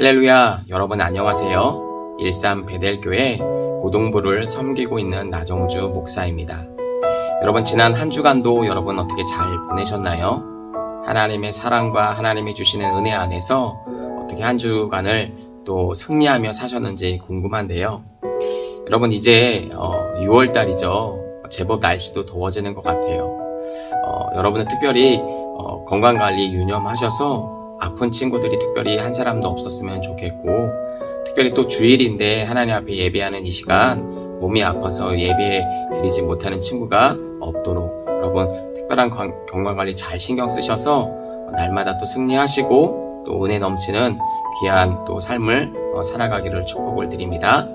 할렐루야, 여러분 안녕하세요. 일산 베델교회 고동부를 섬기고 있는 나정주 목사입니다. 여러분 지난 한 주간도 여러분 어떻게 잘 보내셨나요? 하나님의 사랑과 하나님이 주시는 은혜 안에서 어떻게 한 주간을 또 승리하며 사셨는지 궁금한데요. 여러분 이제 6월달이죠. 제법 날씨도 더워지는 것 같아요. 여러분은 특별히 건강관리 유념하셔서 아픈 친구들이 특별히 한 사람도 없었으면 좋겠고, 특별히 또 주일인데 하나님 앞에 예배하는 이 시간 몸이 아파서 예배 드리지 못하는 친구가 없도록 여러분 특별한 건강관리 잘 신경 쓰셔서 날마다 또 승리하시고 또 은혜 넘치는 귀한 또 삶을 살아가기를 축복을 드립니다.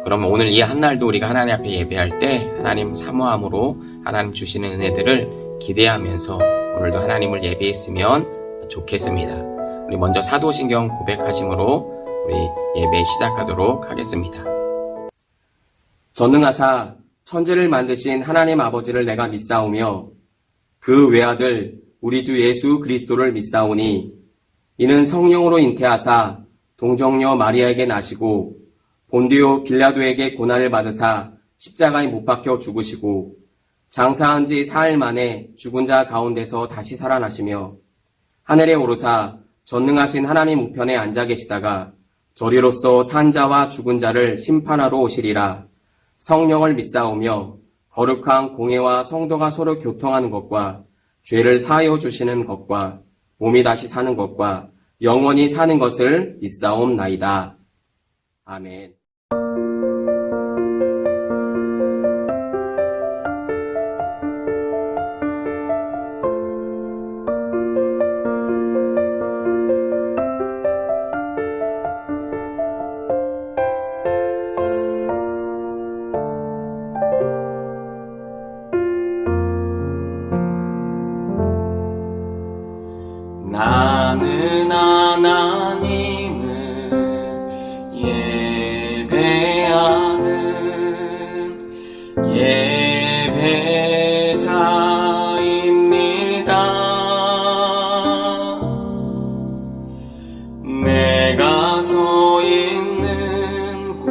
그러면 오늘 이 한날도 우리가 하나님 앞에 예배할 때 하나님 사모함으로 하나님 주시는 은혜들을 기대하면서 오늘도 하나님을 예배했으면 좋겠습니다. 우리 먼저 사도신경 고백하심으로 우리 예배 시작하도록 하겠습니다. 전능하사 천지를 만드신 하나님 아버지를 내가 믿사오며 그 외아들 우리 주 예수 그리스도를 믿사오니 이는 성령으로 잉태하사 동정녀 마리아에게 나시고 본디오 빌라도에게 고난을 받으사 십자가에 못 박혀 죽으시고 장사한 지 사흘 만에 죽은 자 가운데서 다시 살아나시며 하늘에 오르사 전능하신 하나님 우편에 앉아 계시다가 저리로서 산 자와 죽은 자를 심판하러 오시리라. 성령을 믿사오며 거룩한 공회와 성도가 서로 교통하는 것과 죄를 사하여 주시는 것과 몸이 다시 사는 것과 영원히 사는 것을 믿사옵나이다. 아멘. 나는 하나님을 예배하는 예배자입니다. 내가 서 있는 곳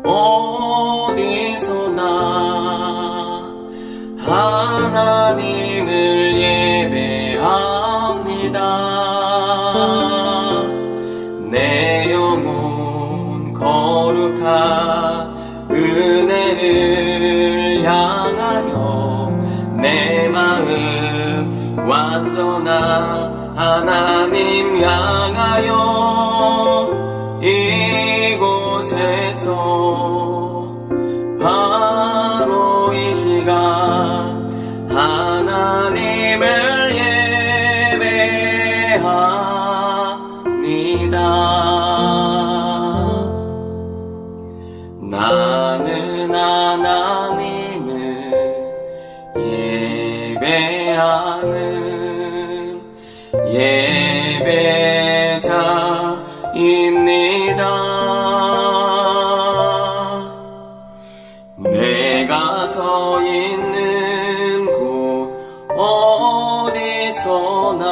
어디서나 하나님을 내 영혼 거룩한 은혜를 향하여 내 마음 완전한 하나님 향하여 이곳에서 바로 이 시간 하나님을 나는 하나님을 예배하는 예배자입니다. 내가 서 있는 곳 어디서나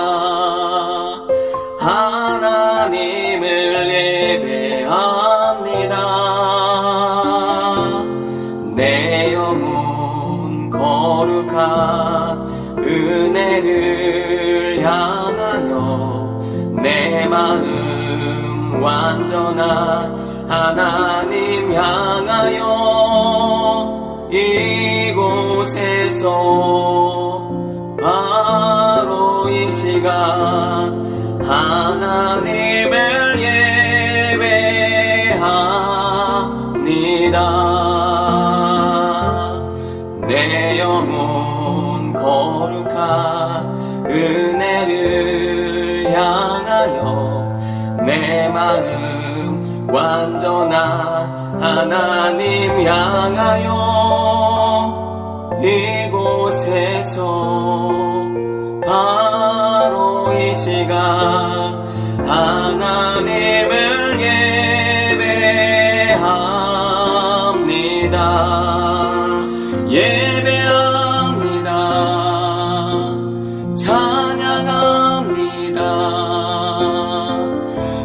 하나님을 예배합니다. 내 영혼 거룩한 은혜를 향하여 내 마음 완전한 하나님 향하여 이곳에서 바로 이 시간 하나님을 예배합니다. 내 영혼 거룩한 은혜를 향하여 내 마음 완전한 하나님 향하여 이곳에서 바로 이 시간 하나님을 예배합니다. 찬양합니다.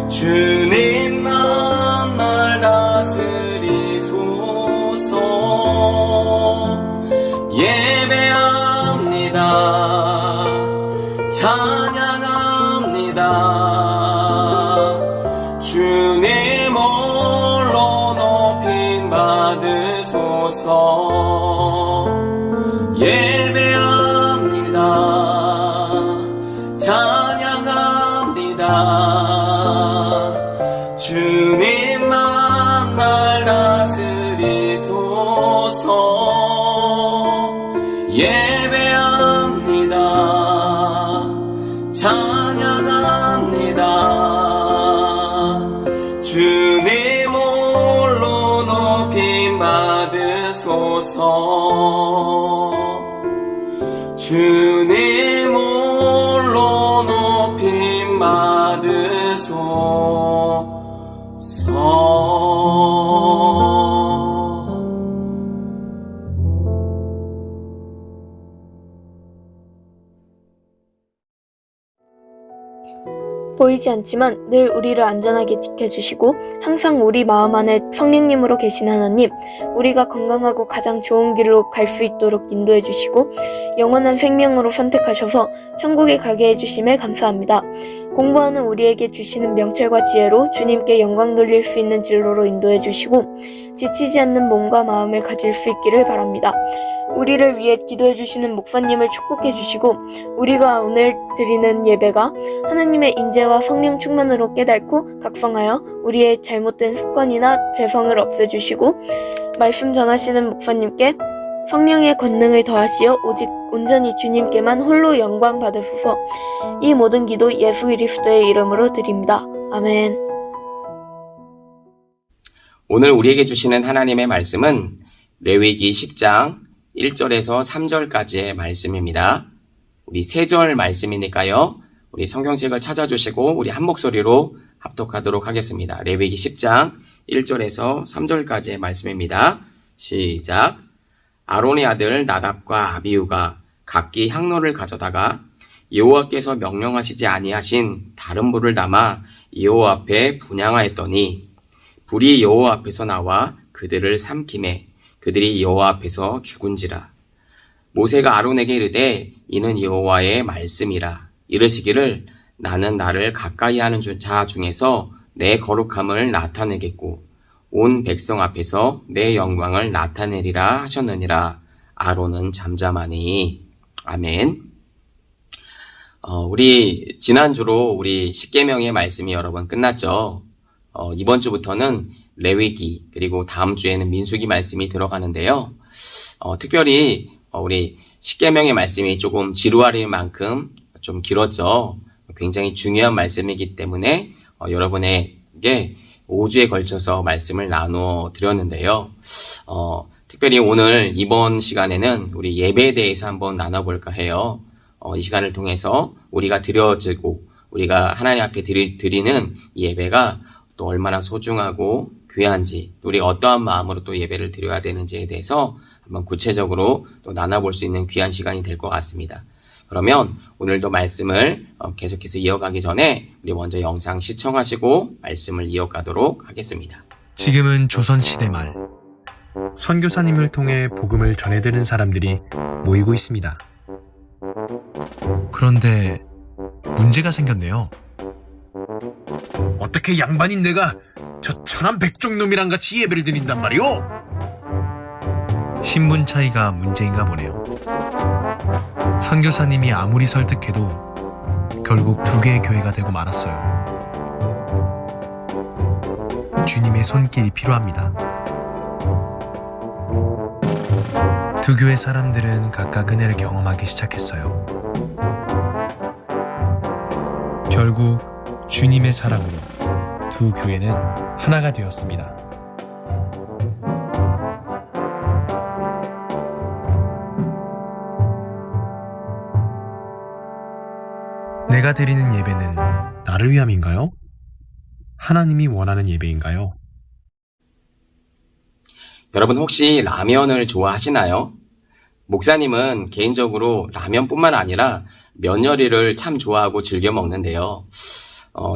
주 받으소서. 예배합니다. 찬양합니다. 주님만 날 다스리소서. 예배합니다. 찬양합니다. 주님 홀로 높임 받으소서. 주님 홀로 높임 받으소서. 보이지 않지만 늘 우리를 안전하게 지켜주시고 항상 우리 마음 안에 성령님으로 계신 하나님, 우리가 건강하고 가장 좋은 길로 갈 수 있도록 인도해 주시고 영원한 생명으로 선택하셔서 천국에 가게 해주심에 감사합니다. 공부하는 우리에게 주시는 명철과 지혜로 주님께 영광 돌릴 수 있는 진로로 인도해 주시고 지치지 않는 몸과 마음을 가질 수 있기를 바랍니다. 우리를 위해 기도해 주시는 목사님을 축복해 주시고 우리가 오늘 드리는 예배가 하나님의 인재와 성령 충만으로 깨닫고 각성하여 우리의 잘못된 습관이나 죄성을 없애주시고 말씀 전하시는 목사님께 성령의 권능을 더하시어 오직 온전히 주님께만 홀로 영광 받으소서. 이 모든 기도 예수 그리스도의 이름으로 드립니다. 아멘. 오늘 우리에게 주시는 하나님의 말씀은 레위기 10장 1절에서 3절까지의 말씀입니다. 우리 3절 말씀이니까요. 우리 성경책을 찾아주시고 우리 한 목소리로 합독하도록 하겠습니다. 레위기 10장 1절에서 3절까지의 말씀입니다. 시작. 아론의 아들 나답과 아비후가 각기 향로를 가져다가 여호와께서 명령하시지 아니하신 다른 불을 담아 여호와 앞에 분향하였더니 불이 여호와 앞에서 나와 그들을 삼키매 그들이 여호와 앞에서 죽은지라. 모세가 아론에게 이르되 이는 여호와의 말씀이라. 이르시기를 나는 나를 가까이 하는 자 중에서 내 거룩함을 나타내겠고 온 백성 앞에서 내 영광을 나타내리라 하셨느니라. 아론은 잠잠하니. 아멘. 우리 지난주로 우리 십계명의 말씀이 여러분 끝났죠. 이번 주부터는 레위기 그리고 다음 주에는 민수기 말씀이 들어가는데요. 특별히 우리 십계명의 말씀이 조금 지루할 만큼 좀 길었죠. 굉장히 중요한 말씀이기 때문에 여러분에게 5주에 걸쳐서 말씀을 나누어 드렸는데요. 특별히 오늘 이번 시간에는 우리 예배에 대해서 한번 나눠볼까 해요. 이 시간을 통해서 우리가 드려지고 우리가 하나님 앞에 드리는 이 예배가 또 얼마나 소중하고 귀한지, 우리가 어떠한 마음으로 또 예배를 드려야 되는지에 대해서 한번 구체적으로 또 나눠볼 수 있는 귀한 시간이 될 것 같습니다. 그러면 오늘도 말씀을 계속해서 이어가기 전에 우리 먼저 영상 시청하시고 말씀을 이어가도록 하겠습니다. 지금은 조선시대 말 선교사님을 통해 복음을 전해드는 사람들이 모이고 있습니다. 그런데 문제가 생겼네요. 어떻게 양반인 내가 저 천한 백종놈이랑 같이 예배를 드린단 말이오? 신분 차이가 문제인가 보네요. 선교사님이 아무리 설득해도 결국 두 개의 교회가 되고 말았어요. 주님의 손길이 필요합니다. 두 교회 사람들은 각각 은혜를 경험하기 시작했어요. 결국 주님의 사랑으로 두 교회는 하나가 되었습니다. 내가 드리는 예배는 나를 위함인가요? 하나님이 원하는 예배인가요? 여러분 혹시 라면을 좋아하시나요? 목사님은 개인적으로 라면뿐만 아니라 면 요리를 참 좋아하고 즐겨 먹는데요.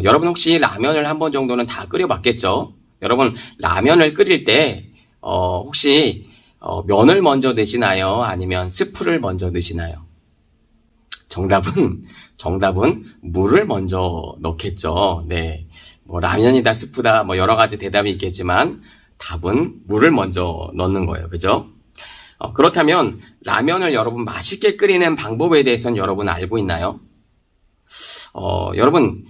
여러분 혹시 라면을 한 번 정도는 다 끓여봤겠죠? 여러분 라면을 끓일 때 혹시 면을 먼저 넣으시나요? 아니면 스프를 먼저 넣으시나요? 정답은 물을 먼저 넣겠죠. 네. 뭐 라면이다 스프다 뭐 여러 가지 대답이 있겠지만 답은 물을 먼저 넣는 거예요. 그죠? 그렇다면 라면을 여러분 맛있게 끓이는 방법에 대해서는 여러분 알고 있나요? 여러분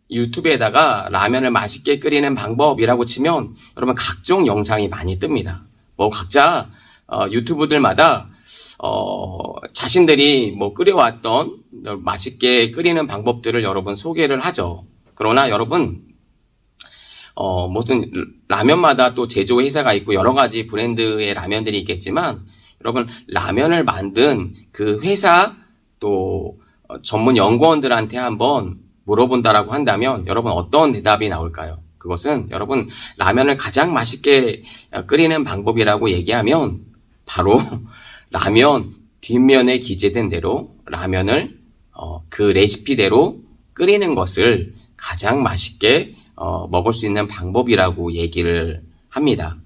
유튜브에다가 라면을 맛있게 끓이는 방법이라고 치면 여러분 각종 영상이 많이 뜹니다. 뭐 각자 유튜브들마다 자신들이 뭐 끓여왔던 맛있게 끓이는 방법들을 여러분 소개를 하죠. 그러나 여러분 무슨 라면마다 또 제조 회사가 있고 여러 가지 브랜드의 라면들이 있겠지만 여러분 라면을 만든 그 회사 또 전문 연구원들한테 한번 물어본다라고 한다면 여러분 어떤 대답이 나올까요? 그것은 여러분 라면을 가장 맛있게 끓이는 방법이라고 얘기하면 바로 라면 뒷면에 기재된 대로 라면을 그 레시피대로 끓이는 것을 가장 맛있게 먹을 수 있는 방법이라고 얘기를 합니다.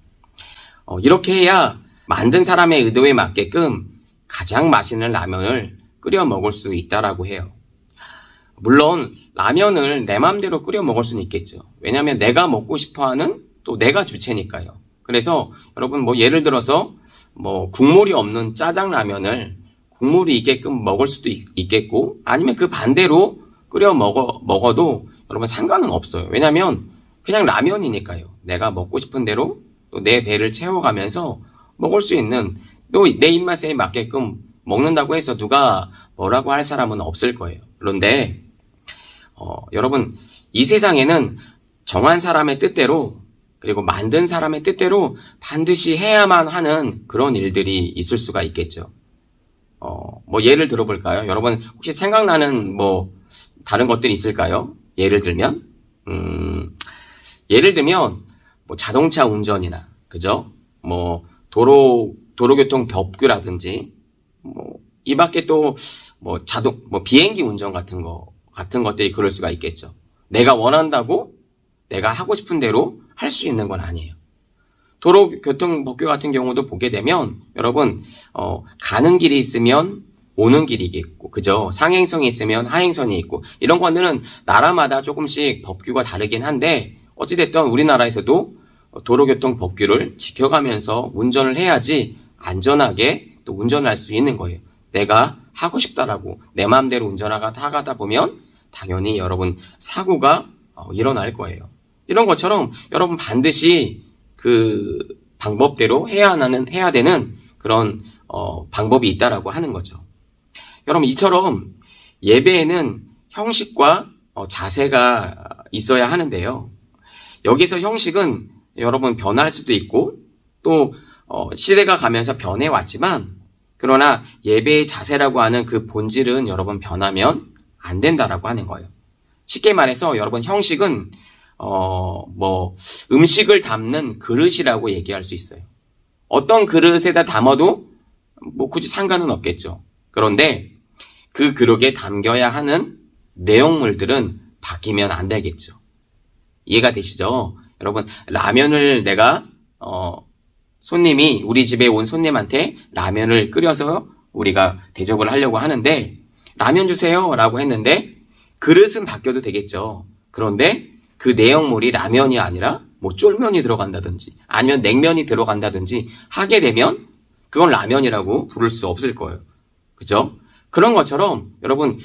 이렇게 해야 만든 사람의 의도에 맞게끔 가장 맛있는 라면을 끓여 먹을 수 있다라고 해요. 물론 라면을 내 맘대로 끓여 먹을 수는 있겠죠. 왜냐하면 내가 먹고 싶어하는 또 내가 주체니까요. 그래서 여러분 뭐 예를 들어서 뭐 국물이 없는 짜장라면을 국물이 있게끔 먹을 수도 있겠고 아니면 그 반대로 끓여 먹어도 여러분 상관은 없어요. 왜냐면 그냥 라면이니까요. 내가 먹고 싶은 대로 또 내 배를 채워가면서 먹을 수 있는 또 내 입맛에 맞게끔 먹는다고 해서 누가 뭐라고 할 사람은 없을 거예요. 그런데 여러분 이 세상에는 정한 사람의 뜻대로 그리고 만든 사람의 뜻대로 반드시 해야만 하는 그런 일들이 있을 수가 있겠죠. 뭐 예를 들어볼까요? 여러분 혹시 생각나는 뭐 다른 것들이 있을까요? 예를 들면 뭐 자동차 운전이나 그죠? 뭐 도로교통 법규라든지 뭐 이 밖에 또 뭐 비행기 운전 같은 것들이 그럴 수가 있겠죠. 내가 원한다고 내가 하고 싶은 대로 할 수 있는 건 아니에요. 도로교통법규 같은 경우도 보게 되면 여러분 가는 길이 있으면 오는 길이 있고 그죠? 상행선이 있으면 하행선이 있고 이런 것들은 나라마다 조금씩 법규가 다르긴 한데 어찌됐든 우리나라에서도 도로교통 법규를 지켜가면서 운전을 해야지 안전하게 또 운전을 할 수 있는 거예요. 내가 하고 싶다라고 내 마음대로 운전하다 보면 당연히 여러분 사고가 일어날 거예요. 이런 것처럼 여러분 반드시 그 방법대로 해야 되는 그런 방법이 있다라고 하는 거죠. 여러분 이처럼 예배에는 형식과 자세가 있어야 하는데요. 여기서 형식은 여러분 변할 수도 있고 또 시대가 가면서 변해왔지만 그러나 예배의 자세라고 하는 그 본질은 여러분 변하면 안 된다라고 하는 거예요. 쉽게 말해서 여러분 형식은 뭐 음식을 담는 그릇이라고 얘기할 수 있어요. 어떤 그릇에다 담아도 뭐 굳이 상관은 없겠죠. 그런데 그 그릇에 담겨야 하는 내용물들은 바뀌면 안 되겠죠. 이해가 되시죠? 여러분 라면을 내가 손님이 우리 집에 온 손님한테 라면을 끓여서 우리가 대접을 하려고 하는데 라면 주세요 라고 했는데 그릇은 바뀌어도 되겠죠. 그런데 그 내용물이 라면이 아니라 뭐 쫄면이 들어간다든지 아니면 냉면이 들어간다든지 하게 되면 그건 라면이라고 부를 수 없을 거예요. 그죠? 그런 것처럼 여러분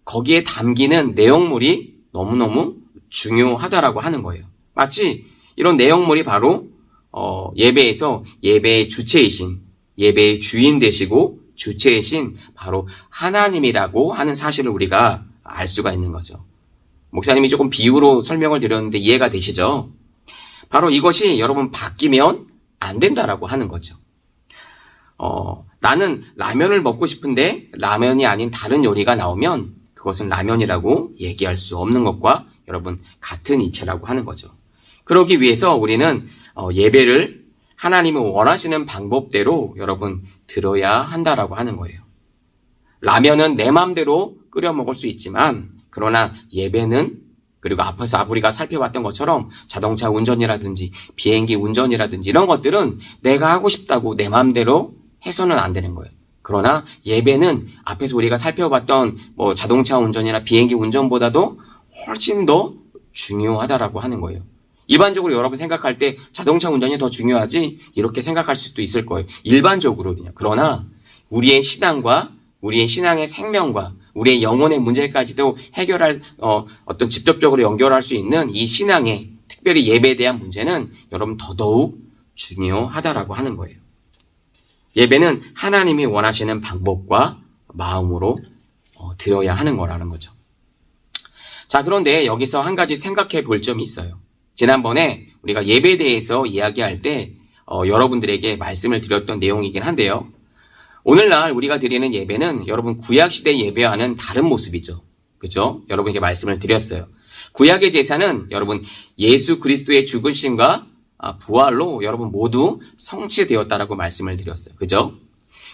거기에 담기는 내용물이 너무너무 중요하다라고 하는 거예요. 마치 이런 내용물이 바로 예배에서 예배의 주체이신 예배의 주인 되시고 주체이신 바로 하나님이라고 하는 사실을 우리가 알 수가 있는 거죠. 목사님이 조금 비유로 설명을 드렸는데 이해가 되시죠? 바로 이것이 여러분 바뀌면 안 된다라고 하는 거죠. 나는 라면을 먹고 싶은데 라면이 아닌 다른 요리가 나오면 그것은 라면이라고 얘기할 수 없는 것과 여러분 같은 이치라고 하는 거죠. 그러기 위해서 우리는 예배를 하나님이 원하시는 방법대로 여러분 들어야 한다라고 하는 거예요. 라면은 내 마음대로 끓여 먹을 수 있지만 그러나 예배는 그리고 앞에서 우리가 살펴봤던 것처럼 자동차 운전이라든지 비행기 운전이라든지 이런 것들은 내가 하고 싶다고 내 마음대로 해서는 안 되는 거예요. 그러나 예배는 앞에서 우리가 살펴봤던 뭐 자동차 운전이나 비행기 운전보다도 훨씬 더 중요하다라고 하는 거예요. 일반적으로 여러분 생각할 때 자동차 운전이 더 중요하지 이렇게 생각할 수도 있을 거예요. 일반적으로는요. 그러나 우리의 신앙과 우리의 신앙의 생명과 우리의 영혼의 문제까지도 해결할 어떤 직접적으로 연결할 수 있는 이 신앙의 특별히 예배에 대한 문제는 여러분 더더욱 중요하다라고 하는 거예요. 예배는 하나님이 원하시는 방법과 마음으로 드려야 하는 거라는 거죠. 자, 그런데 여기서 한 가지 생각해 볼 점이 있어요. 지난번에 우리가 예배에 대해서 이야기할 때 여러분들에게 말씀을 드렸던 내용이긴 한데요. 오늘날 우리가 드리는 예배는 여러분 구약시대 예배와는 다른 모습이죠. 그죠? 여러분에게 말씀을 드렸어요. 구약의 제사는 여러분 예수 그리스도의 죽으심과 부활로 여러분 모두 성취되었다라고 말씀을 드렸어요. 그죠?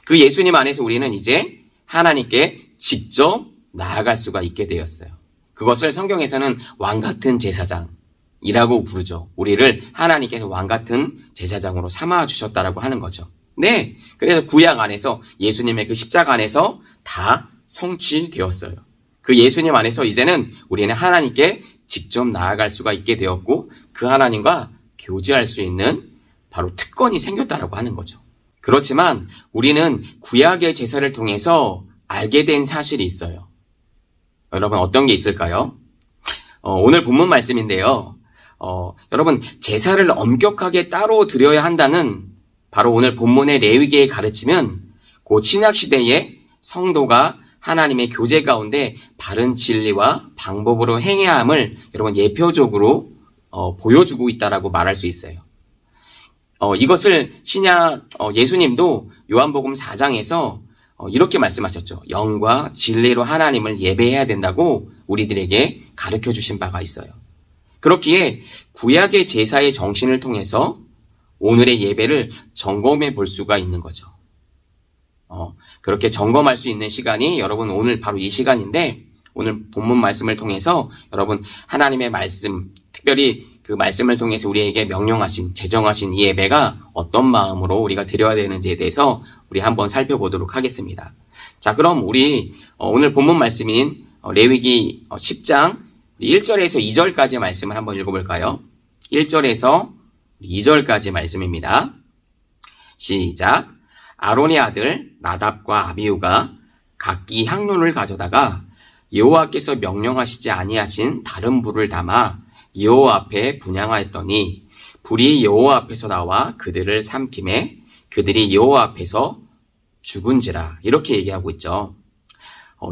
그 예수님 안에서 우리는 이제 하나님께 직접 나아갈 수가 있게 되었어요. 그것을 성경에서는 왕같은 제사장이라고 부르죠. 우리를 하나님께서 왕같은 제사장으로 삼아 주셨다라고 하는 거죠. 네. 그래서 구약 안에서 예수님의 그 십자가 안에서 다 성취되었어요. 그 예수님 안에서 이제는 우리는 하나님께 직접 나아갈 수가 있게 되었고 그 하나님과 교제할 수 있는 바로 특권이 생겼다라고 하는 거죠. 그렇지만 우리는 구약의 제사를 통해서 알게 된 사실이 있어요. 여러분 어떤 게 있을까요? 오늘 본문 말씀인데요. 여러분 제사를 엄격하게 따로 드려야 한다는 바로 오늘 본문의 레위기에 가르치면 그 신약 시대에 성도가 하나님의 교제 가운데 바른 진리와 방법으로 행해야 함을 여러분 예표적으로 보여주고 있다라고 말할 수 있어요. 이것을 신약 예수님도 요한복음 4장에서 이렇게 말씀하셨죠. 영과 진리로 하나님을 예배해야 된다고 우리들에게 가르쳐 주신 바가 있어요. 그렇기에 구약의 제사의 정신을 통해서 오늘의 예배를 점검해 볼 수가 있는 거죠. 그렇게 점검할 수 있는 시간이 여러분 오늘 바로 이 시간인데 오늘 본문 말씀을 통해서 여러분 하나님의 말씀, 특별히 그 말씀을 통해서 우리에게 명령하신, 제정하신 이 예배가 어떤 마음으로 우리가 드려야 되는지에 대해서 우리 한번 살펴보도록 하겠습니다. 자, 그럼 우리 오늘 본문 말씀인 레위기 10장 1절에서 2절까지 말씀을 한번 읽어볼까요? 1절에서 2절까지 말씀입니다. 시작. 아론의 아들 나답과 아비후가 각기 향로를 가져다가 여호와께서 명령하시지 아니하신 다른 불을 담아 여호와 앞에 분향하였더니 불이 여호와 앞에서 나와 그들을 삼킴에 그들이 여호와 앞에서 죽은지라. 이렇게 얘기하고 있죠.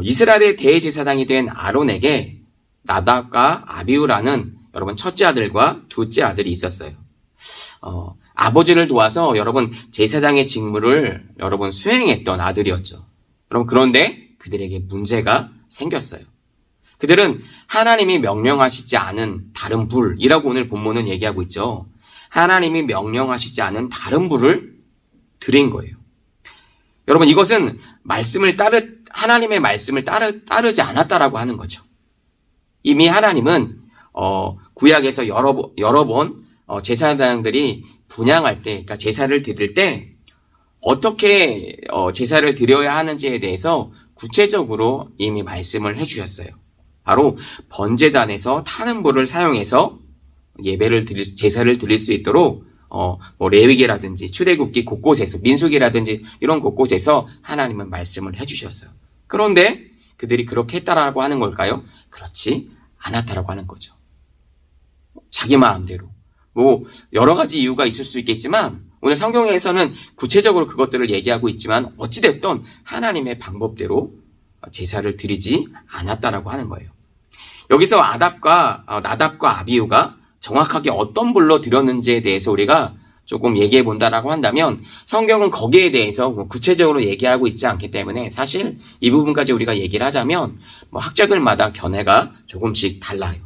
이스라엘의 대제사장이 된 아론에게 나답과 아비후라는 여러분 첫째 아들과 둘째 아들이 있었어요. 아버지를 도와서 여러분 제사장의 직무를 여러분 수행했던 아들이었죠. 여러분 그런데 그들에게 문제가 생겼어요. 그들은 하나님이 명령하시지 않은 다른 불이라고 오늘 본문은 얘기하고 있죠. 하나님이 명령하시지 않은 다른 불을 드린 거예요. 여러분 이것은 하나님의 말씀을 따르지 않았다라고 하는 거죠. 이미 하나님은 구약에서 여러 번 제사장들이 분향할 때, 그러니까 제사를 드릴 때 어떻게 제사를 드려야 하는지에 대해서 구체적으로 이미 말씀을 해주셨어요. 바로 번제단에서 타는 불을 사용해서 제사를 드릴 수 있도록 레위기라든지 출애굽기 곳곳에서 민수기라든지 이런 곳곳에서 하나님은 말씀을 해주셨어요. 그런데 그들이 그렇게 했다라고 하는 걸까요? 그렇지 않았다라고 하는 거죠. 자기 마음대로. 여러 가지 이유가 있을 수 있겠지만 오늘 성경에서는 구체적으로 그것들을 얘기하고 있지만 어찌됐든 하나님의 방법대로 제사를 드리지 않았다라고 하는 거예요. 여기서 나답과 아비후가 정확하게 어떤 불로 드렸는지에 대해서 우리가 조금 얘기해 본다라고 한다면 성경은 거기에 대해서 구체적으로 얘기하고 있지 않기 때문에 사실 이 부분까지 우리가 얘기를 하자면 학자들마다 견해가 조금씩 달라요.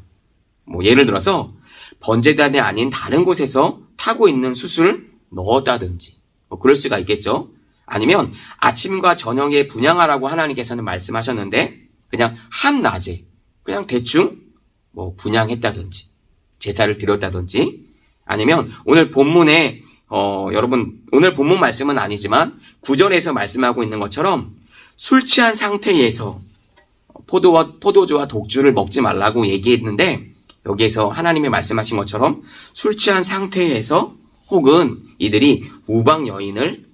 예를 들어서 번제단이 아닌 다른 곳에서 타고 있는 숯을 넣었다든지 그럴 수가 있겠죠. 아니면 아침과 저녁에 분향하라고 하나님께서는 말씀하셨는데 그냥 한낮에 그냥 대충 분향했다든지 제사를 드렸다든지 아니면 오늘 본문에 여러분 오늘 본문 말씀은 아니지만 9절에서 말씀하고 있는 것처럼 술 취한 상태에서 포도주와 독주를 먹지 말라고 얘기했는데 여기에서 하나님이 말씀하신 것처럼 술 취한 상태에서 혹은 이들이 우방 여인을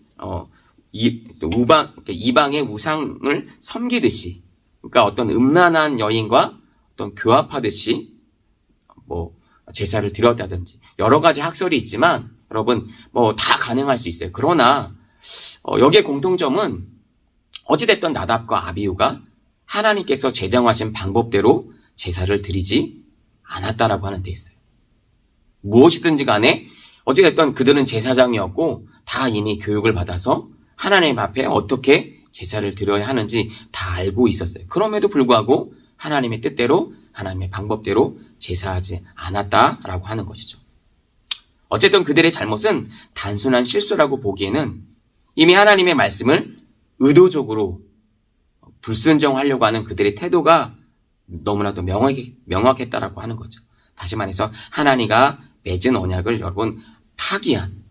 이방의 우상을 섬기듯이, 그러니까 어떤 음란한 여인과 어떤 교합하듯이 뭐 제사를 드렸다든지 여러 가지 학설이 있지만 여러분 뭐 다 가능할 수 있어요. 그러나 여기에 공통점은 어찌됐든 나답과 아비후가 하나님께서 제정하신 방법대로 제사를 드리지 않았다라고 하는 데 있어요. 무엇이든지 간에 어찌됐든 그들은 제사장이었고 다 이미 교육을 받아서 하나님 앞에 어떻게 제사를 드려야 하는지 다 알고 있었어요. 그럼에도 불구하고 하나님의 뜻대로 하나님의 방법대로 제사하지 않았다라고 하는 것이죠. 어쨌든 그들의 잘못은 단순한 실수라고 보기에는 이미 하나님의 말씀을 의도적으로 불순종하려고 하는 그들의 태도가 너무나도 명확했다라고 하는 거죠. 다시 말해서 하나님과 맺은 언약을 여러분 파기한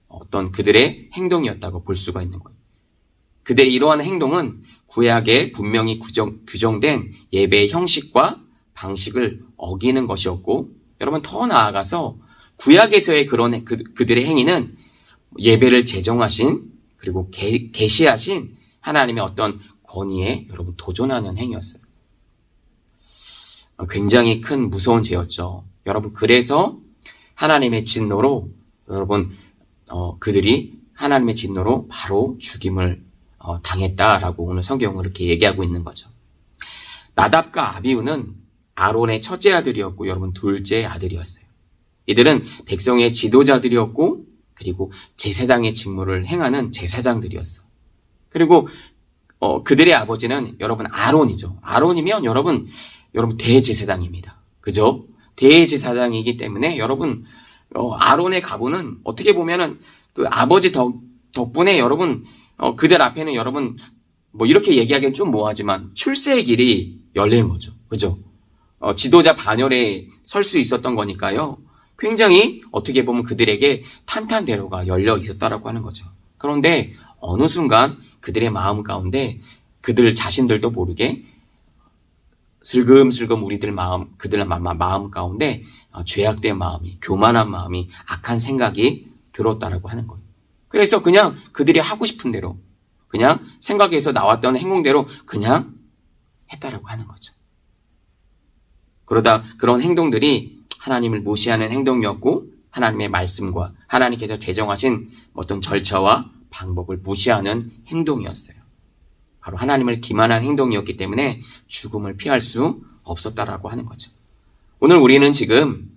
어떤 그들의 행동이었다고 볼 수가 있는 거예요. 그들의 이러한 행동은 구약에 분명히 규정된 예배의 형식과 방식을 어기는 것이었고, 여러분 더 나아가서 구약에서의 그런 그들의 행위는 예배를 제정하신 그리고 계시하신 하나님의 어떤 권위에 여러분 도전하는 행위였어요. 굉장히 큰 무서운 죄였죠. 여러분 그래서 하나님의 진노로 여러분 그들이 하나님의 진노로 바로 죽임을 당했다라고 오늘 성경은 그렇게 얘기하고 있는 거죠. 나답과 아비후는 아론의 첫째 아들이었고 여러분 둘째 아들이었어요. 이들은 백성의 지도자들이었고 그리고 제사장의 직무를 행하는 제사장들이었어. 그리고 그들의 아버지는 여러분 아론이죠. 아론이면 여러분 대제사장입니다. 그죠? 대제사장이기 때문에 여러분 아론의 가부는 어떻게 보면은 그 아버지 덕분에 여러분 그들 앞에는 여러분 뭐 이렇게 얘기하기엔 좀 뭐하지만 출세의 길이 열린 거죠. 그죠? 지도자 반열에 설 수 있었던 거니까요. 굉장히 어떻게 보면 그들에게 탄탄대로가 열려 있었다라고 하는 거죠. 그런데 어느 순간 그들의 마음 가운데 그들 자신들도 모르게 슬금슬금 그들 마음 가운데 죄악된 마음이, 교만한 마음이, 악한 생각이 들었다라고 하는 거예요. 그래서 그냥 그들이 하고 싶은 대로, 그냥 생각에서 나왔던 행동대로 그냥 했다라고 하는 거죠. 그러다 그런 행동들이 하나님을 무시하는 행동이었고 하나님의 말씀과 하나님께서 제정하신 어떤 절차와 방법을 무시하는 행동이었어요. 바로 하나님을 기만한 행동이었기 때문에 죽음을 피할 수 없었다라고 하는 거죠. 오늘 우리는 지금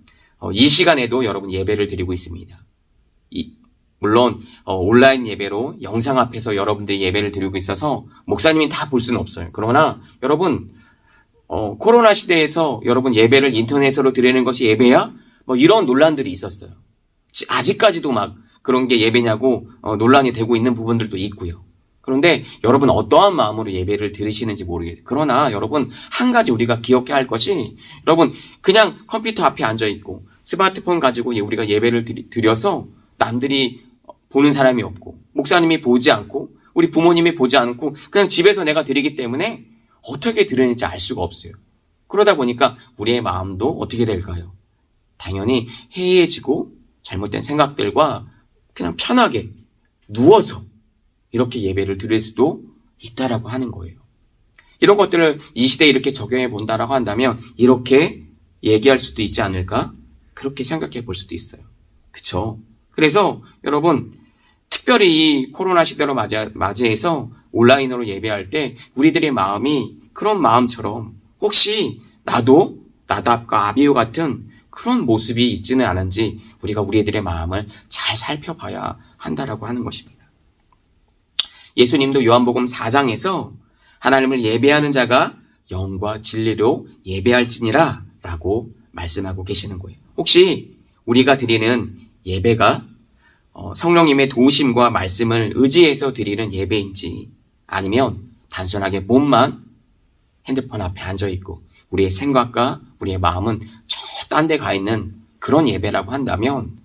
이 시간에도 여러분 예배를 드리고 있습니다. 물론 온라인 예배로 영상 앞에서 여러분들이 예배를 드리고 있어서 목사님이 다 볼 수는 없어요. 그러나 여러분 코로나 시대에서 여러분 예배를 인터넷으로 드리는 것이 예배야? 뭐 이런 논란들이 있었어요. 아직까지도 막 그런 게 예배냐고 논란이 되고 있는 부분들도 있고요. 그런데 여러분 어떠한 마음으로 예배를 들으시는지 모르겠어요. 그러나 여러분 한 가지 우리가 기억해야 할 것이 여러분 그냥 컴퓨터 앞에 앉아있고 스마트폰 가지고 우리가 예배를 드려서 남들이 보는 사람이 없고 목사님이 보지 않고 우리 부모님이 보지 않고 그냥 집에서 내가 드리기 때문에 어떻게 드리는지 알 수가 없어요. 그러다 보니까 우리의 마음도 어떻게 될까요? 당연히 해이해지고 잘못된 생각들과 그냥 편하게 누워서 이렇게 예배를 드릴 수도 있다라고 하는 거예요. 이런 것들을 이 시대에 이렇게 적용해 본다라고 한다면 이렇게 얘기할 수도 있지 않을까? 그렇게 생각해 볼 수도 있어요. 그쵸? 그래서 여러분 특별히 이 코로나 시대로 맞이해서 온라인으로 예배할 때 우리들의 마음이 그런 마음처럼 혹시 나도 나답과 아비후 같은 그런 모습이 있지는 않은지 우리가 우리들의 마음을 잘 살펴봐야 한다라고 하는 것입니다. 예수님도 요한복음 4장에서 하나님을 예배하는 자가 영과 진리로 예배할지니라 라고 말씀하고 계시는 거예요. 혹시 우리가 드리는 예배가 성령님의 도우심과 말씀을 의지해서 드리는 예배인지 아니면 단순하게 몸만 핸드폰 앞에 앉아있고 우리의 생각과 우리의 마음은 저 딴 데 가 있는 그런 예배라고 한다면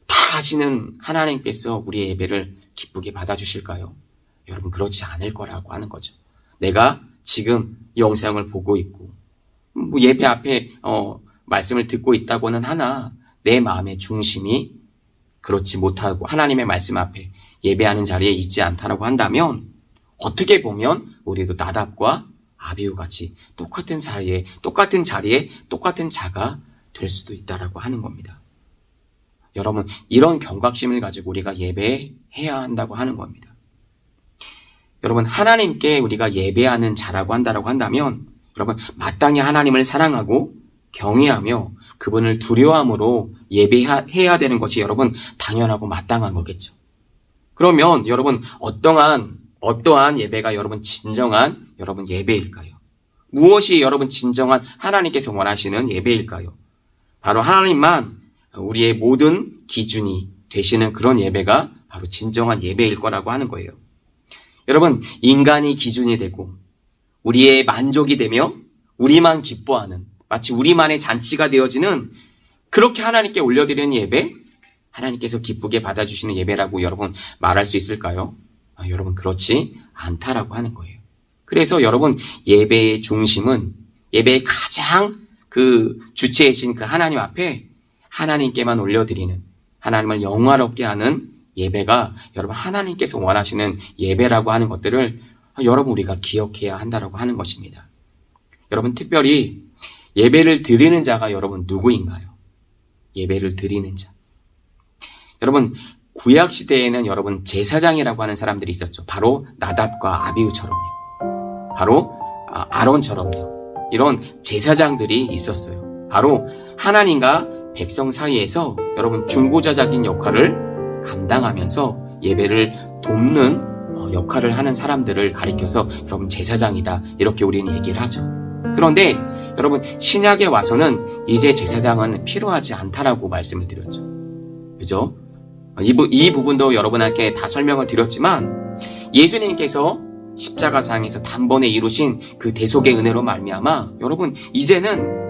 다 아시는 하나님께서 우리의 예배를 기쁘게 받아주실까요? 여러분 그렇지 않을 거라고 하는 거죠. 내가 지금 이 영상을 보고 있고 뭐 예배 앞에 말씀을 듣고 있다고는 하나 내 마음의 중심이 그렇지 못하고 하나님의 말씀 앞에 예배하는 자리에 있지 않다라고 한다면 어떻게 보면 우리도 나답과 아비후 같이 똑같은 자리에 똑같은 자가 될 수도 있다라고 하는 겁니다. 여러분, 이런 경각심을 가지고 우리가 예배해야 한다고 하는 겁니다. 여러분, 하나님께 우리가 예배하는 자라고 한다면 여러분, 마땅히 하나님을 사랑하고 경외하며 그분을 두려워함으로 예배해야 되는 것이 여러분 당연하고 마땅한 거겠죠. 그러면 여러분 어떠한 예배가 여러분 진정한 여러분 예배일까요? 무엇이 여러분 진정한 하나님께서 원하시는 예배일까요? 바로 하나님만 우리의 모든 기준이 되시는 그런 예배가 바로 진정한 예배일 거라고 하는 거예요. 여러분, 인간이 기준이 되고 우리의 만족이 되며 우리만 기뻐하는 마치 우리만의 잔치가 되어지는 그렇게 하나님께 올려드리는 예배, 하나님께서 기쁘게 받아주시는 예배라고 여러분 말할 수 있을까요? 여러분, 그렇지 않다라고 하는 거예요. 그래서 여러분, 예배의 중심은 예배의 가장 그 주체이신 그 하나님 앞에 하나님께만 올려드리는, 하나님을 영화롭게 하는 예배가 여러분 하나님께서 원하시는 예배라고 하는 것들을 여러분 우리가 기억해야 한다라고 하는 것입니다. 여러분, 특별히 예배를 드리는 자가 여러분 누구인가요? 예배를 드리는 자. 여러분, 구약 시대에는 여러분 제사장이라고 하는 사람들이 있었죠. 바로 나답과 아비후처럼요. 바로 아론처럼요. 이런 제사장들이 있었어요. 바로 하나님과 백성 사이에서 여러분 중보자적인 역할을 감당하면서 예배를 돕는 역할을 하는 사람들을 가리켜서 여러분 제사장이다 이렇게 우리는 얘기를 하죠. 그런데 여러분 신약에 와서는 이제 제사장은 필요하지 않다라고 말씀을 드렸죠. 그죠? 이 부분도 여러분에게 다 설명을 드렸지만 예수님께서 십자가상에서 단번에 이루신 그 대속의 은혜로 말미암아 여러분 이제는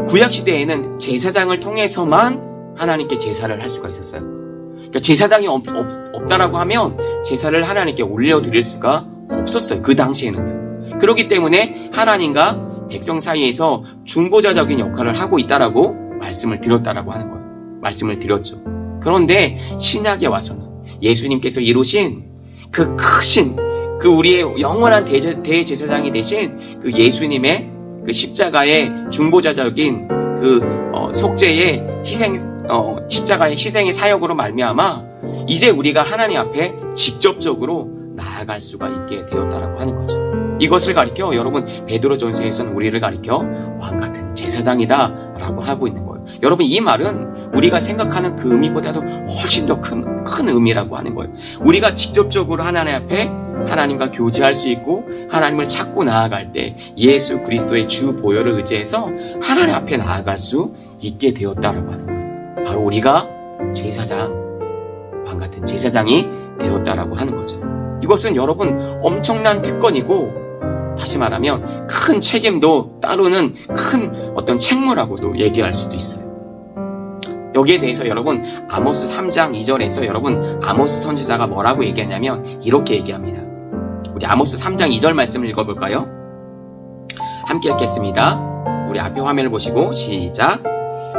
구약시대에는 제사장을 통해서만 하나님께 제사를 할 수가 있었어요. 그러니까 제사장이 없다라고 하면 제사를 하나님께 올려드릴 수가 없었어요. 그 당시에는요. 그렇기 때문에 하나님과 백성 사이에서 중보자적인 역할을 하고 있다라고 말씀을 드렸다라고 하는 거예요. 말씀을 드렸죠. 그런데 신약에 와서는 예수님께서 이루신 그 크신 그 우리의 영원한 대제사장이 되신 그 예수님의 그 십자가의 중보자적인 그 속죄의 희생 십자가의 희생의 사역으로 말미암아 이제 우리가 하나님 앞에 직접적으로 나아갈 수가 있게 되었다라고 하는 거죠. 이것을 가리켜 여러분 베드로전서에서는 우리를 가리켜 왕같은 제사장이다라고 하고 있는 거예요. 여러분 이 말은 우리가 생각하는 그 의미보다도 훨씬 더 큰 의미라고 하는 거예요. 우리가 직접적으로 하나님 앞에 하나님과 교제할 수 있고 하나님을 찾고 나아갈 때 예수 그리스도의 주 보혈을 의지해서 하나님 앞에 나아갈 수 있게 되었다라고 하는 거예요. 바로 우리가 제사장, 왕같은 제사장이 되었다라고 하는 거죠. 이것은 여러분 엄청난 특권이고 다시 말하면 큰 책임도 따르는 큰 어떤 책무라고도 얘기할 수도 있어요. 여기에 대해서 여러분 아모스 3장 2절에서 여러분 아모스 선지자가 뭐라고 얘기하냐면 이렇게 얘기합니다. 우리 아모스 3장 2절 말씀을 읽어볼까요? 함께 읽겠습니다. 우리 앞에 화면을 보시고 시작.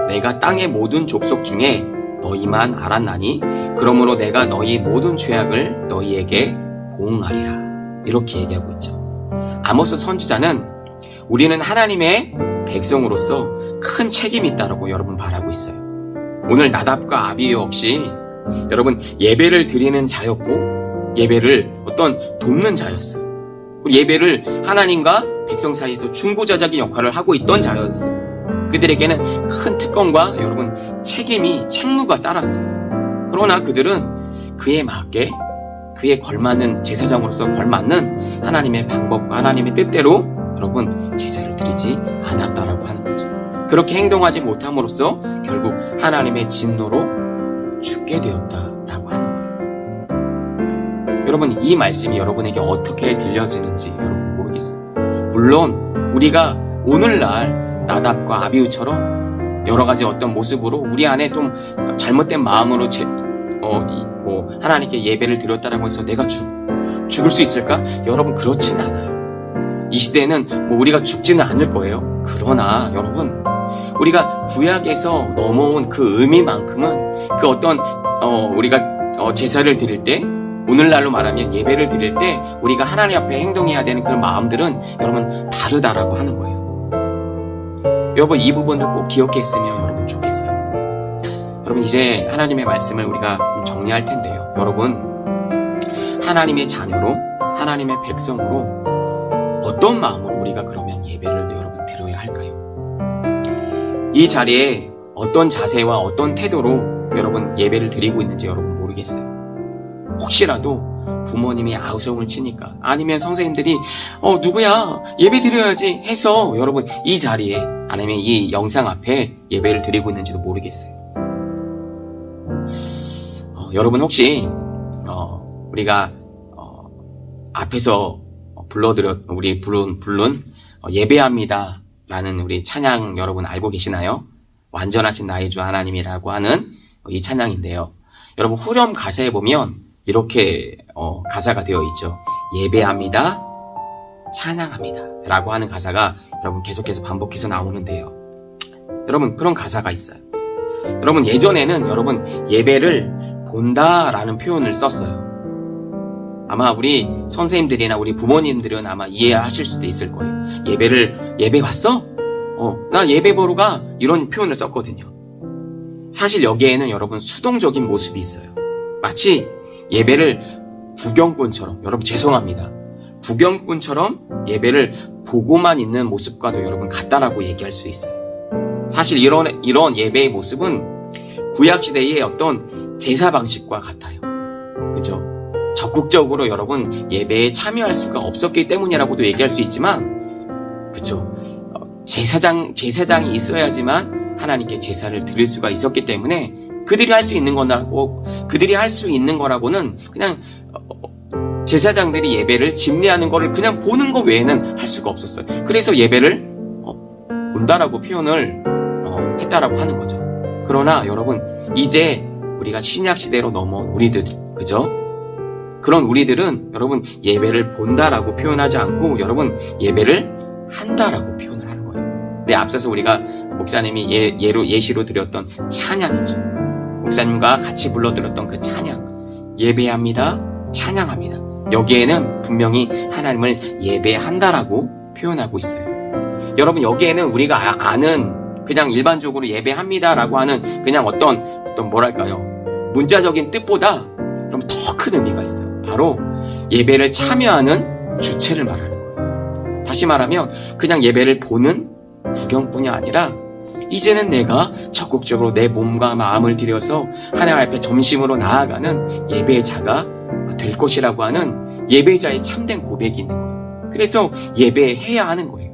내가 땅의 모든 족속 중에 너희만 알았나니 그러므로 내가 너희 모든 죄악을 너희에게 보응하리라. 이렇게 얘기하고 있죠. 아모스 선지자는 우리는 하나님의 백성으로서 큰 책임이 있다고 여러분 말하고 있어요. 오늘 나답과 아비후 역시 여러분 예배를 드리는 자였고 예배를 어떤 돕는 자였어요. 예배를 하나님과 백성 사이에서 중보자적인 역할을 하고 있던 자였어요. 그들에게는 큰 특권과 여러분 책무가 따랐어요. 그러나 그들은 그에 맞게 그에 걸맞는 제사장으로서 걸맞는 하나님의 방법과 하나님의 뜻대로 여러분 제사를 드리지 않았다라고 하는 거죠. 그렇게 행동하지 못함으로써 결국 하나님의 진노로 죽게 되었다라고 하는 거예요. 여러분 이 말씀이 여러분에게 어떻게 들려지는지 여러분 모르겠어요. 물론 우리가 오늘날 나답과 아비후처럼 여러 가지 어떤 모습으로 우리 안에 좀 잘못된 마음으로 하나님께 예배를 드렸다라고 해서 내가 죽을 수 있을까? 여러분 그렇진 않아요. 이 시대에는 우리가 죽지는 않을 거예요. 그러나 여러분, 우리가 구약에서 넘어온 그 의미만큼은 그 어떤 우리가 제사를 드릴 때, 오늘날로 말하면 예배를 드릴 때 우리가 하나님 앞에 행동해야 되는 그런 마음들은 여러분 다르다라고 하는 거예요. 여러분, 이 부분을 꼭 기억했으면 여러분 좋겠어요. 여러분, 이제 하나님의 말씀을 우리가 좀 정리할 텐데요. 여러분, 하나님의 자녀로, 하나님의 백성으로 어떤 마음으로 우리가 그러면 예배를 여러분 드려야 할까요? 이 자리에 어떤 자세와 어떤 태도로 여러분 예배를 드리고 있는지 여러분 모르겠어요. 혹시라도 부모님이 아우성을 치니까, 아니면 선생님들이 누구야 예배 드려야지 해서 여러분 이 자리에, 아니면 이 영상 앞에 예배를 드리고 있는지도 모르겠어요. 여러분, 혹시 우리가 앞에서 우리 부른 예배합니다 라는 우리 찬양 여러분 알고 계시나요? 완전하신 나의 주 하나님이라고 하는 이 찬양인데요. 여러분, 후렴 가사에 보면 이렇게 가사가 되어 있죠. 예배합니다, 찬양합니다 라고 하는 가사가 여러분 계속해서 반복해서 나오는데요. 여러분, 그런 가사가 있어요. 여러분, 예전에는 여러분 예배를 본다 라는 표현을 썼어요. 아마 우리 선생님들이나 우리 부모님들은 아마 이해하실 수도 있을 거예요. 예배 봤어? 나 예배 보러 가. 이런 표현을 썼거든요. 사실 여기에는 여러분 수동적인 모습이 있어요. 마치 예배를 구경꾼처럼, 여러분 죄송합니다, 구경꾼처럼 예배를 보고만 있는 모습과도 여러분 같다라고 얘기할 수 있어요. 사실 이런 예배의 모습은 구약시대의 어떤 제사 방식과 같아요. 그죠? 적극적으로 여러분 예배에 참여할 수가 없었기 때문이라고도 얘기할 수 있지만, 그쵸? 제사장이 있어야지만 하나님께 제사를 드릴 수가 있었기 때문에 그들이 할 수 있는 거라고는 그냥 제사장들이 예배를 집례하는 거를 그냥 보는 거 외에는 할 수가 없었어요. 그래서 예배를 본다라고 표현을 했다라고 하는 거죠. 그러나 여러분, 이제 우리가 신약 시대로 넘어온 우리들, 그죠? 그런 우리들은 여러분 예배를 본다라고 표현하지 않고 여러분 예배를 한다라고 표현을 하는 거예요. 우리 앞서서 우리가 목사님이 예시로 드렸던 찬양이죠. 목사님과 같이 불러드렸던 그 찬양, 예배합니다, 찬양합니다. 여기에는 분명히 하나님을 예배한다라고 표현하고 있어요. 여러분, 여기에는 우리가 아는 그냥 일반적으로 예배합니다라고 하는 그냥 어떤 뭐랄까요, 문자적인 뜻보다 그럼 더 큰 의미가 있어요. 바로 예배를 참여하는 주체를 말하는 거예요. 다시 말하면 그냥 예배를 보는 구경뿐이 아니라 이제는 내가 적극적으로 내 몸과 마음을 들여서 하나님 앞에 점심으로 나아가는 예배자가 될 것이라고 하는 예배자의 참된 고백이 있는 거예요. 그래서 예배해야 하는 거예요.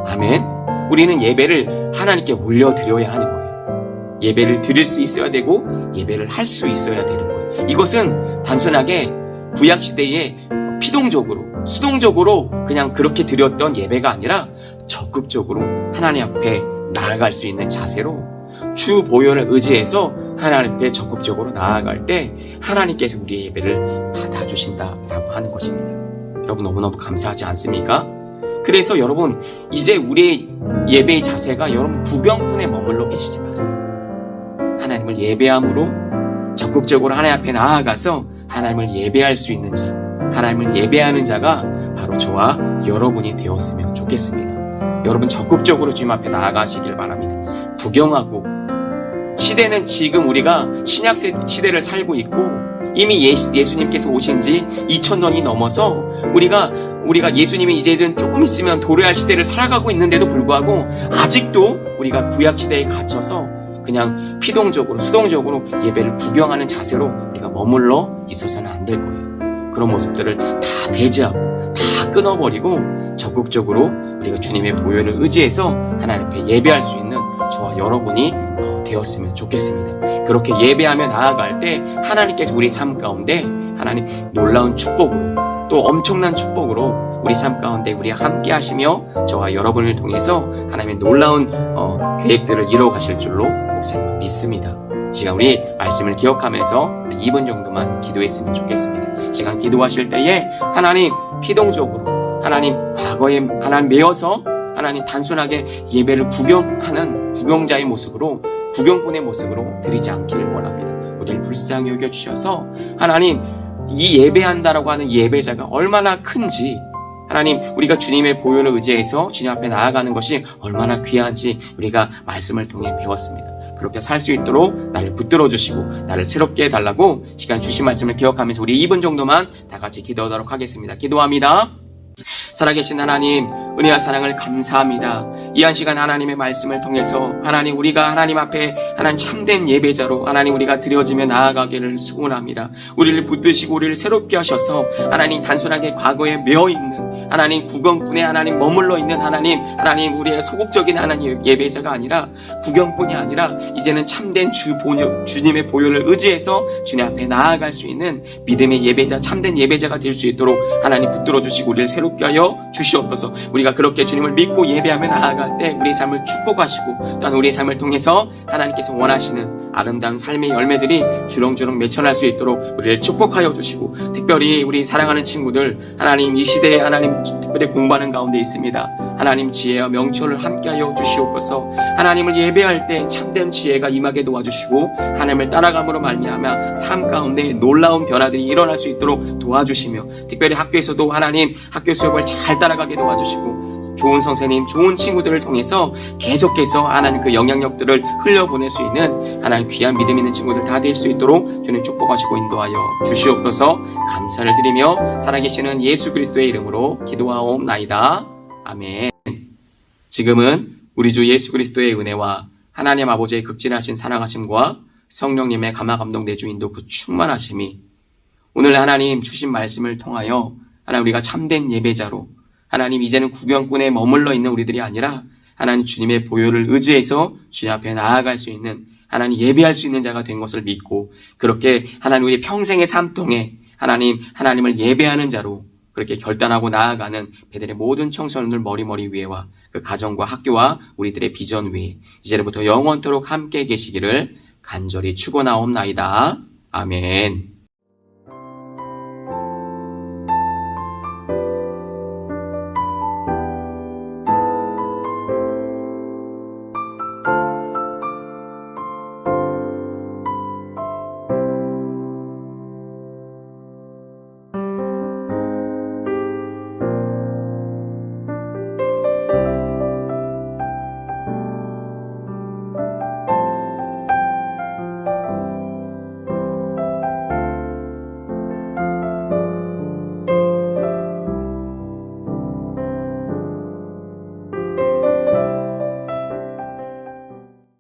아멘. 우리는 예배를 하나님께 올려드려야 하는 거예요. 예배를 드릴 수 있어야 되고 예배를 할 수 있어야 되는 거예요. 이것은 단순하게 구약시대에 피동적으로, 수동적으로 그냥 그렇게 드렸던 예배가 아니라 적극적으로 하나님 앞에 나아갈 수 있는 자세로 주 보혈을 의지해서 하나님 앞에 적극적으로 나아갈 때 하나님께서 우리의 예배를 받아주신다라고 하는 것입니다. 여러분, 너무너무 감사하지 않습니까? 그래서 여러분, 이제 우리의 예배의 자세가 여러분 구경꾼에 머물러 계시지 마세요. 하나님을 예배함으로 적극적으로 하나님 앞에 나아가서 하나님을 예배할 수 있는 자, 하나님을 예배하는 자가 바로 저와 여러분이 되었으면 좋겠습니다. 여러분, 적극적으로 주님 앞에 나아가시길 바랍니다. 구경하고, 시대는 지금 우리가 신약 시대를 살고 있고 이미 예수님께서 오신 지 2000년이 넘어서 우리가 예수님이 이제는 조금 있으면 도래할 시대를 살아가고 있는데도 불구하고 아직도 우리가 구약 시대에 갇혀서 그냥 피동적으로, 수동적으로 예배를 구경하는 자세로 우리가 머물러 있어서는 안 될 거예요. 그런 모습들을 다 배제하고 다 끊어버리고 적극적으로 우리가 주님의 보혈을 의지해서 하나님 앞에 예배할 수 있는 저와 여러분이 되었으면 좋겠습니다. 그렇게 예배하며 나아갈 때 하나님께서 우리 삶 가운데 하나님 놀라운 축복으로, 또 엄청난 축복으로 우리 삶 가운데 우리와 함께 하시며 저와 여러분을 통해서 하나님의 놀라운 계획들을 이루어 가실 줄로 목사님 믿습니다. 시간 우리 말씀을 기억하면서 2분 정도만 기도했으면 좋겠습니다. 시간 기도하실 때에 하나님 피동적으로, 하나님 과거에 하나님 매어서 하나님 단순하게 예배를 구경하는 구경자의 모습으로, 구경꾼의 모습으로 드리지 않기를 원합니다. 우리를 불쌍히 여겨주셔서 하나님, 이 예배한다라고 하는 예배자가 얼마나 큰지, 하나님, 우리가 주님의 보혈을 의지해서 주님 앞에 나아가는 것이 얼마나 귀한지 우리가 말씀을 통해 배웠습니다. 그렇게 살 수 있도록 나를 붙들어 주시고 나를 새롭게 해달라고 시간 주신 말씀을 기억하면서 우리 2분 정도만 다 같이 기도하도록 하겠습니다. 기도합니다. 살아계신 하나님, 은혜와 사랑을 감사합니다. 이 한 시간 하나님의 말씀을 통해서 하나님, 우리가 하나님 앞에 하나님 참된 예배자로 하나님 우리가 드려지며 나아가기를 소원합니다. 우리를 붙드시고 우리를 새롭게 하셔서 하나님, 단순하게 과거에 매어있는 하나님, 구경꾼에 하나님 머물러 있는 하나님 우리의 소극적인 하나님 예배자가 아니라, 구경꾼이 아니라 이제는 참된 주님의 보혈을 의지해서 주님 앞에 나아갈 수 있는 믿음의 예배자, 참된 예배자가 될 수 있도록 하나님 붙들어 주시고 우리를 새롭게 하여 주시옵소서. 우리가 그렇게 주님을 믿고 예배하며 나아갈 때 우리의 삶을 축복하시고 또한 우리의 삶을 통해서 하나님께서 원하시는 아름다운 삶의 열매들이 주렁주렁 맺혀날 수 있도록 우리를 축복하여 주시고, 특별히 우리 사랑하는 친구들, 하나님 이 시대에 하나님 특별히 공부하는 가운데 있습니다. 하나님 지혜와 명철을 함께하여 주시옵소서. 하나님을 예배할 때 참된 지혜가 임하게 도와주시고 하나님을 따라감으로 말미암아 삶 가운데 놀라운 변화들이 일어날 수 있도록 도와주시며, 특별히 학교에서도 하나님 학교 수업을 잘 따라가게 도와주시고, 좋은 선생님, 좋은 친구들을 통해서 계속해서 하나님 그 영향력들을 흘려보낼 수 있는 하나님 귀한 믿음 있는 친구들 다 될 수 있도록 주님 축복하시고 인도하여 주시옵소서. 감사를 드리며 살아계시는 예수 그리스도의 이름으로 기도하옵나이다. 아멘. 지금은 우리 주 예수 그리스도의 은혜와 하나님 아버지의 극진하신 사랑하심과 성령님의 감화 감동 내주 인도 그 충만하심이 오늘 하나님 주신 말씀을 통하여 하나님 우리가 참된 예배자로, 하나님 이제는 구경꾼에 머물러 있는 우리들이 아니라 하나님 주님의 보혈을 의지해서 주님 앞에 나아갈 수 있는, 하나님 예배할 수 있는 자가 된 것을 믿고, 그렇게 하나님 우리 평생의 삶 통에 하나님을 예배하는 자로 그렇게 결단하고 나아가는 베델의 모든 청소년들 머리 위에와 그 가정과 학교와 우리들의 비전 위에 이제부터 영원토록 함께 계시기를 간절히 축원하옵나이다. 아멘.